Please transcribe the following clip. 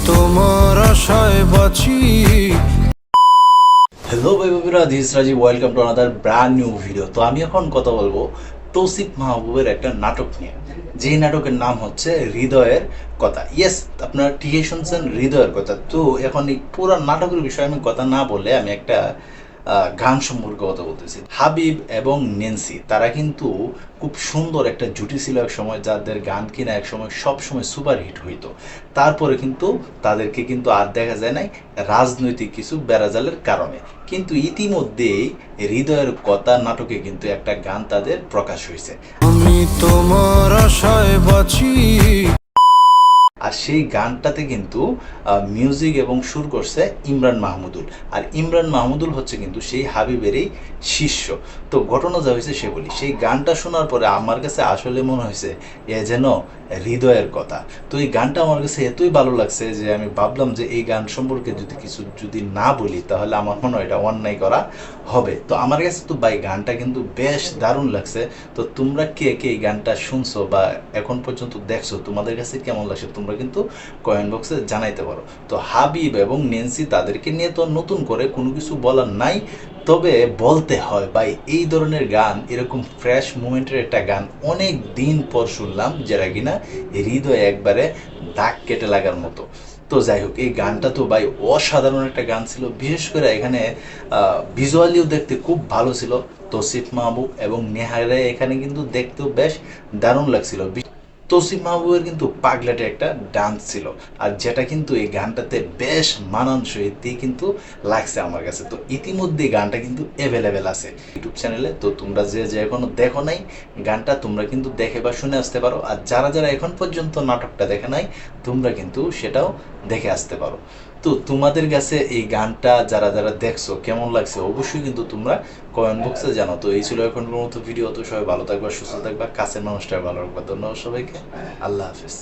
তোমার আশায় বাঁচি। হ্যালো ভাই বাবিরা, this Rajeev, welcome to another brand new video. তো আমি এখন কথা বলবো তৌসিফ মাহবুবের একটা নাটক নিয়ে, যে নাটকের নাম হচ্ছে হৃদয়ের কথা। ইয়েস, আপনারা ঠিকই শুনছেন, হৃদয়ের কথা। তো এখন এই পুরো নাটকের বিষয়ে আমি কথা না বলে আমি একটা গান সম্পর্কে কথা বলতেছি। হাবিব এবং নেন্সি তারা কিন্তু খুব সুন্দর একটা জুটি ছিল এক সময়, যাদের গান কিনা এক সময় সব সময় সুপার হিট হইতো। তারপরে কিন্তু তাদেরকে কিন্তু আর দেখা যায় নাই রাজনৈতিক কিছু বেড়াজালের কারণে। কিন্তু ইতিমধ্যেই হৃদয়ের কথা নাটকে কিন্তু একটা গান তাদের প্রকাশ হয়েছে। আমি তোমার আশায় বাঁচি। আর সেই গানটাতে কিন্তু মিউজিক এবং সুর করছে ইমরান মাহমুদুল। আর ইমরান মাহমুদুল হচ্ছে কিন্তু সেই হাবিবেরই শিষ্য। তো ঘটনা যা হয়েছে সে বলি, সেই গানটা শোনার পরে আমার কাছে আসলে মনে হয়েছে এ যেন হৃদয়ের কথা। তো এই গানটা আমার কাছে এতই ভালো লাগছে যে আমি ভাবলাম যে এই গান সম্পর্কে যদি না বলি তাহলে আমার মনে হয় এটা অন্যায় করা হবে। তো আমার কাছে তো ভাই গানটা কিন্তু বেশ দারুণ লাগছে। তো তোমরা কে কে এই গানটা শুনছো বা এখন পর্যন্ত দেখছো, তোমাদের কাছে কেমন লাগছে তোমরা কিন্তু কমেন্ট বক্সে জানাইতে পারো। তো হাবিব এবং নেন্সি তাদেরকে নিয়ে তো নতুন করে কোনো কিছু বলার নাই, তবে বলতে হয় ভাই এই ধরনের গান, এরকম ফ্রেশ মুভমেন্টের একটা গান অনেক দিন পর শুনলাম, যেটা কিনা হৃদয়ে একবারে দাগ কেটে লাগার মতো। তো যাই হোক, এই গানটা তো ভাই অসাধারণ একটা গান ছিল। বিশেষ করে এখানে ভিজুয়ালিও দেখতে খুব ভালো ছিল। তৌসিফ মাহবুব এবং নেহারে এখানে কিন্তু দেখতেও বেশ দারুণ লাগছিল। তৌসিফ মাহবুবের কিন্তু পাগলাটে একটা ডান্স ছিল, আর যেটা কিন্তু এই গানটাতে বেশ মানানসই কিন্তু লাগছে আমার কাছে। তো ইতিমধ্যে গানটা কিন্তু অ্যাভেলেবেল আছে ইউটিউব চ্যানেলে। তো তোমরা যে এখনো দেখো নাই গানটা, তোমরা কিন্তু দেখে বা শুনে আসতে পারো। আর যারা যারা এখন পর্যন্ত নাটকটা দেখে নাই, তোমরা কিন্তু সেটাও দেখে আসতে পারো। তো তোমাদের কাছে এই গানটা যারা যারা দেখছো কেমন লাগছে অবশ্যই কিন্তু তোমরা কমেন্ট বক্সে জানো। তো এই ছিল এখনকার মতো ভিডিও। তো সবাই ভালো থাকবা, সুস্থ থাকবা, কাছের মানুষটা ভালো রাখবা। ধন্যবাদ সবাইকে। আল্লাহ হাফিজ।